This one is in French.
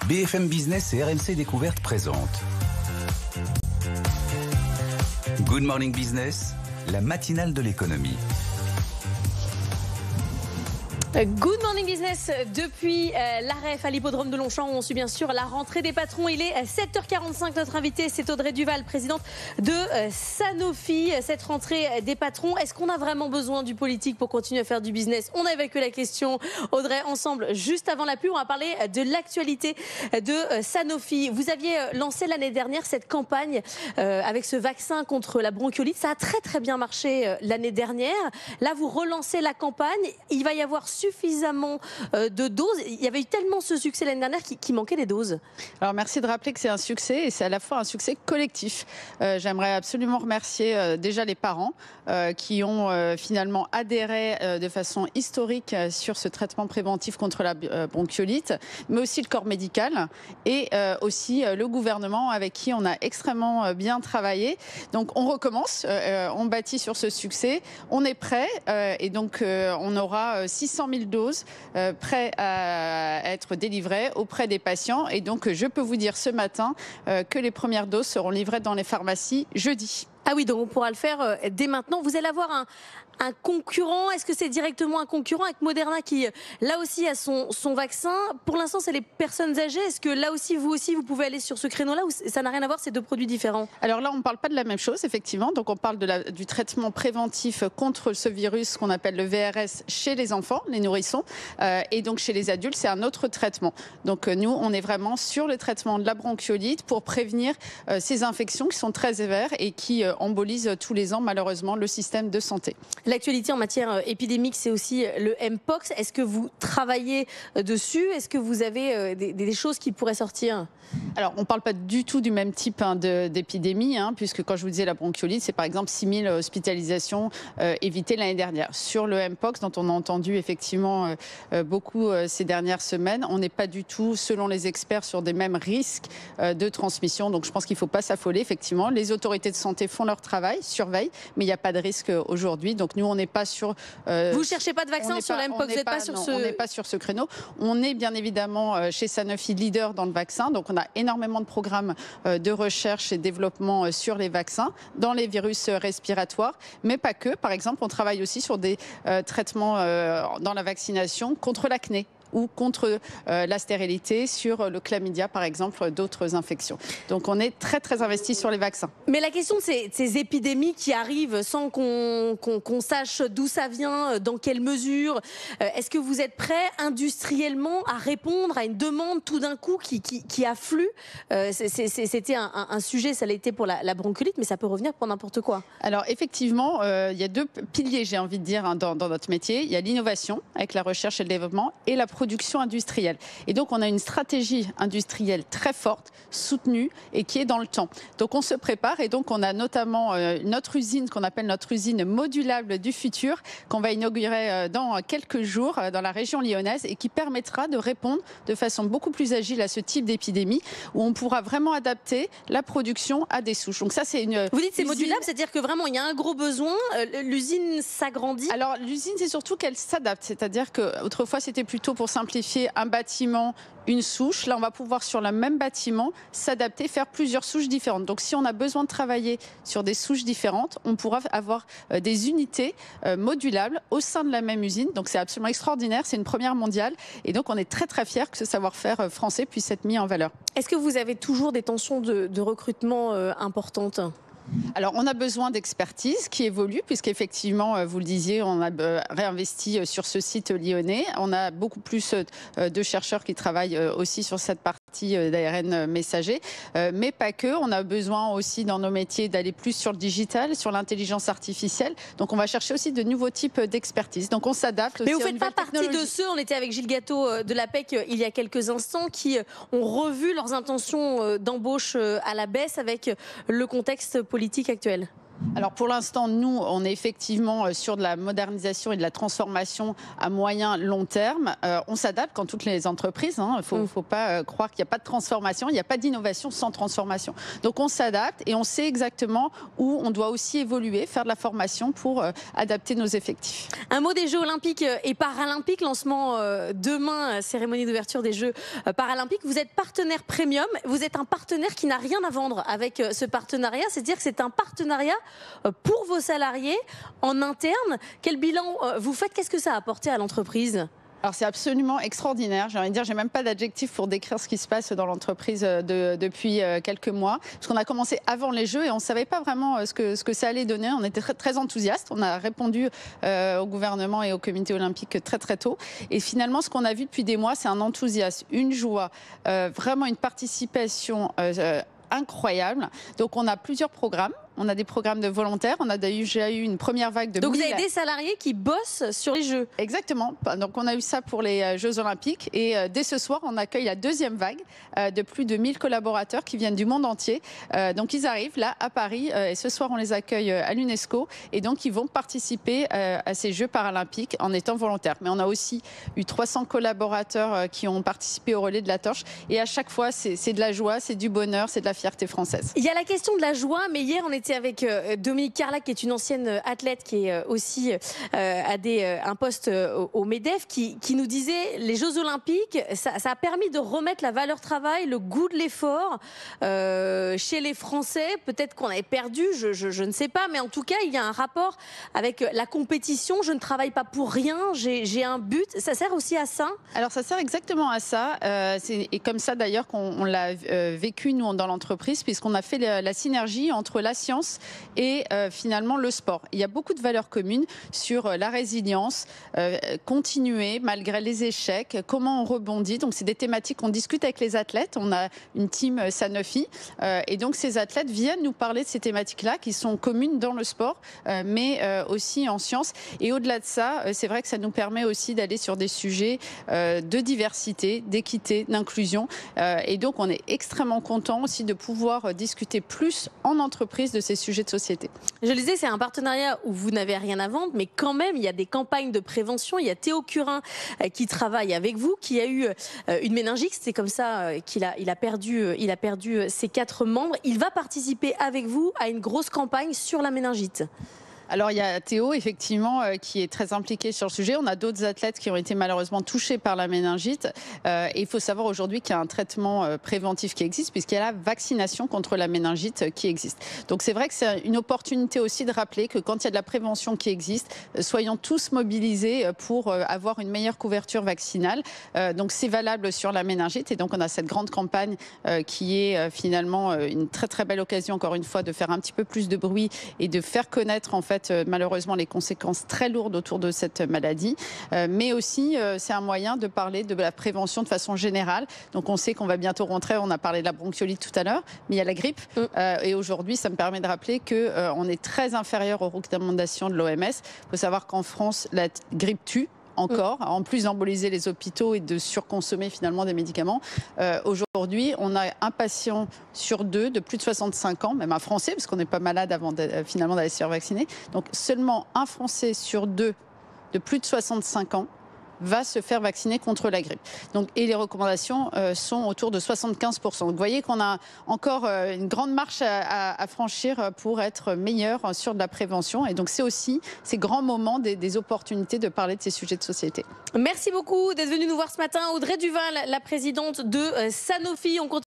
BFM Business et RMC Découverte présentent Good Morning Business, la matinale de l'économie. Good Morning Business depuis l'AREF à l'hippodrome de Longchamp où on suit bien sûr la rentrée des patrons. Il est 7h45, notre invité c'est Audrey Duval, présidente de Sanofi. Cette rentrée des patrons, est-ce qu'on a vraiment besoin du politique pour continuer à faire du business? On a évacué la question, Audrey, ensemble. Juste avant la pub, on va parler de l'actualité de Sanofi. Vous aviez lancé l'année dernière cette campagne avec ce vaccin contre la bronchiolite. Ça a très bien marché l'année dernière. Là, vous relancez la campagne. Il va y avoir suffisamment de doses. Il y avait eu tellement ce succès l'année dernière qu'il manquait des doses. Alors merci de rappeler que c'est un succès et c'est à la fois un succès collectif. J'aimerais absolument remercier déjà les parents qui ont finalement adhéré de façon historique sur ce traitement préventif contre la bronchiolite, mais aussi le corps médical et aussi le gouvernement avec qui on a extrêmement bien travaillé. Donc on recommence, on bâtit sur ce succès, on est prêt et donc on aura 600 000 doses prêts à être délivrées auprès des patients. Et donc, je peux vous dire ce matin que les premières doses seront livrées dans les pharmacies jeudi. Ah oui, donc on pourra le faire dès maintenant. Vous allez avoir un concurrent. Est-ce que c'est directement un concurrent avec Moderna qui, là aussi, a son vaccin? Pour l'instant, c'est les personnes âgées. Est-ce que là aussi, vous pouvez aller sur ce créneau-là ou ça n'a rien à voir, c'est deux produits différents? Alors là, on ne parle pas de la même chose, effectivement. Donc, on parle du traitement préventif contre ce virus qu'on appelle le VRS chez les enfants, les nourrissons. Et donc, chez les adultes, c'est un autre traitement. Donc, nous, on est vraiment sur le traitement de la bronchiolite pour prévenir ces infections qui sont très sévères et qui embolisent tous les ans, malheureusement, le système de santé. L'actualité en matière épidémique, c'est aussi le Mpox. Est-ce que vous travaillez dessus? Est-ce que vous avez des choses qui pourraient sortir? Alors, on ne parle pas du tout du même type d'épidémie, puisque quand je vous disais la bronchiolite, c'est par exemple 6 000 hospitalisations évitées l'année dernière. Sur le Mpox, dont on a entendu effectivement beaucoup ces dernières semaines, on n'est pas du tout, selon les experts, sur des mêmes risques de transmission. Donc, je pense qu'il ne faut pas s'affoler, effectivement. Les autorités de santé font leur travail, surveillent, mais il n'y a pas de risque aujourd'hui. Donc, nous, on n'est pas sur... vous ne cherchez pas de vaccin sur le Mpox? Vous n'êtes pas sur ce... On n'est pas sur ce créneau. On est bien évidemment chez Sanofi leader dans le vaccin. Donc, on a énormément de programmes de recherche et développement sur les vaccins, dans les virus respiratoires, mais pas que. Par exemple, on travaille aussi sur des traitements dans la vaccination contre l'acné ou contre la stérilité, sur le chlamydia par exemple, d'autres infections. Donc on est très investi sur les vaccins. Mais la question de ces épidémies qui arrivent sans qu'on sache d'où ça vient, dans quelle mesure, est-ce que vous êtes prêt industriellement à répondre à une demande tout d'un coup qui afflue? C'était un sujet, ça l'a été pour la bronchiolite, mais ça peut revenir pour n'importe quoi. Alors effectivement, il y a deux piliers, j'ai envie de dire, dans notre métier. Il y a l'innovation avec la recherche et le développement et la production industrielle. Et donc, on a une stratégie industrielle très forte, soutenue et qui est dans le temps. Donc, on se prépare et donc, on a notamment notre usine qu'on appelle notre usine modulable du futur qu'on va inaugurer dans quelques jours dans la région lyonnaise et qui permettra de répondre de façon beaucoup plus agile à ce type d'épidémie où on pourra vraiment adapter la production à des souches. Donc, ça, c'est une... Vous dites c'est modulable, c'est-à-dire que vraiment, il y a un gros besoin, l'usine s'agrandit? Alors, l'usine, c'est surtout qu'elle s'adapte. C'est-à-dire qu'autrefois, c'était plutôt pour simplifier un bâtiment, une souche. Là, on va pouvoir, sur le même bâtiment, s'adapter, faire plusieurs souches différentes. Donc, si on a besoin de travailler sur des souches différentes, on pourra avoir des unités modulables au sein de la même usine. Donc, c'est absolument extraordinaire. C'est une première mondiale. Et donc, on est très fiers que ce savoir-faire français puisse être mis en valeur. Est-ce que vous avez toujours des tensions de recrutement importantes? Alors, on a besoin d'expertise qui évolue, puisqu'effectivement, vous le disiez, on a réinvesti sur ce site lyonnais. On a beaucoup plus de chercheurs qui travaillent aussi sur cette partie d'ARN messager, mais pas que. On a besoin aussi dans nos métiers d'aller plus sur le digital, sur l'intelligence artificielle. Donc, on va chercher aussi de nouveaux types d'expertise. Donc, on s'adapte aussi. Mais vous ne faites pas partie de ceux, on était avec Gilles Gâteau de l'APEC il y a quelques instants, qui ont revu leurs intentions d'embauche à la baisse avec le contexte politique actuel. Alors pour l'instant, nous, on est effectivement sur de la modernisation et de la transformation à moyen, long terme. On s'adapte comme toutes les entreprises. Il ne faut pas croire qu'il n'y a pas de transformation, il n'y a pas d'innovation sans transformation. Donc on s'adapte et on sait exactement où on doit aussi évoluer, faire de la formation pour adapter nos effectifs. Un mot des Jeux Olympiques et Paralympiques, lancement demain, cérémonie d'ouverture des Jeux Paralympiques. Vous êtes partenaire premium, vous êtes un partenaire qui n'a rien à vendre avec ce partenariat, c'est-à-dire que c'est un partenariat pour vos salariés en interne. Quel bilan vous faites? Qu'est-ce que ça a apporté à l'entreprise? Alors c'est absolument extraordinaire. J'ai envie de dire, j'ai même pas d'adjectif pour décrire ce qui se passe dans l'entreprise depuis quelques mois. Parce qu'on a commencé avant les Jeux et on ne savait pas vraiment ce que ça allait donner. On était très enthousiastes. On a répondu au gouvernement et au comité olympique très tôt. Et finalement, ce qu'on a vu depuis des mois, c'est un enthousiasme, une joie, vraiment une participation incroyable. Donc on a plusieurs programmes. On a des programmes de volontaires. On a déjà eu une première vague de... Donc vous avez des salariés qui bossent sur les Jeux. Exactement. Donc on a eu ça pour les Jeux Olympiques. Et dès ce soir, on accueille la deuxième vague de plus de 1000 collaborateurs qui viennent du monde entier. Donc ils arrivent là à Paris. Et ce soir, on les accueille à l'UNESCO. Et donc ils vont participer à ces Jeux paralympiques en étant volontaires. Mais on a aussi eu 300 collaborateurs qui ont participé au relais de la torche. Et à chaque fois, c'est de la joie, c'est du bonheur, c'est de la fierté française. Il y a la question de la joie. Mais hier, on était avec Dominique Carlac, qui est une ancienne athlète, qui est aussi un poste au MEDEF, qui nous disait les Jeux Olympiques, ça a permis de remettre la valeur travail, le goût de l'effort chez les Français. Peut-être qu'on avait perdu, je ne sais pas, mais en tout cas, il y a un rapport avec la compétition. Je ne travaille pas pour rien, j'ai un but. Ça sert aussi à ça? Alors ça sert exactement à ça. Et comme ça d'ailleurs qu'on l'a vécu nous dans l'entreprise, puisqu'on a fait la synergie entre la science et finalement le sport. Il y a beaucoup de valeurs communes sur la résilience, continuer malgré les échecs, comment on rebondit. Donc c'est des thématiques qu'on discute avec les athlètes. On a une team Sanofi et donc ces athlètes viennent nous parler de ces thématiques-là qui sont communes dans le sport, mais aussi en sciences. Et au-delà de ça, c'est vrai que ça nous permet aussi d'aller sur des sujets de diversité, d'équité, d'inclusion. Et donc on est extrêmement content aussi de pouvoir discuter plus en entreprise de ces sujets de société. Je le disais, c'est un partenariat où vous n'avez rien à vendre, mais quand même, il y a des campagnes de prévention. Il y a Théo Curin qui travaille avec vous, qui a eu une méningite. C'est comme ça qu'il a perdu ses 4 membres. Il va participer avec vous à une grosse campagne sur la méningite. Alors il y a Théo effectivement qui est très impliqué sur le sujet. On a d'autres athlètes qui ont été malheureusement touchés par la méningite. Et il faut savoir aujourd'hui qu'il y a un traitement préventif qui existe puisqu'il y a la vaccination contre la méningite qui existe. Donc c'est vrai que c'est une opportunité aussi de rappeler que quand il y a de la prévention qui existe, soyons tous mobilisés pour avoir une meilleure couverture vaccinale. Donc c'est valable sur la méningite et donc on a cette grande campagne qui est finalement une très belle occasion encore une fois de faire un petit peu plus de bruit et de faire connaître en fait malheureusement les conséquences très lourdes autour de cette maladie, mais aussi c'est un moyen de parler de la prévention de façon générale. Donc on sait qu'on va bientôt rentrer, on a parlé de la bronchiolite tout à l'heure, mais il y a la grippe et aujourd'hui ça me permet de rappeler qu'on est très inférieur aux recommandations de l'OMS. Il faut savoir qu'en France la grippe tue encore, en plus d'emboliser les hôpitaux et de surconsommer finalement des médicaments. Aujourd'hui, on a un patient sur 2 de plus de 65 ans, même un Français, parce qu'on n'est pas malade avant finalement d'aller se faire vacciner. Donc seulement un Français sur 2 de plus de 65 ans va se faire vacciner contre la grippe. Donc, et les recommandations sont autour de 75%. Donc, vous voyez qu'on a encore une grande marche à franchir pour être meilleur sur de la prévention. Et donc, c'est aussi ces grands moments des opportunités de parler de ces sujets de société. Merci beaucoup d'être venu nous voir ce matin. Audrey Duval, la présidente de Sanofi. On continue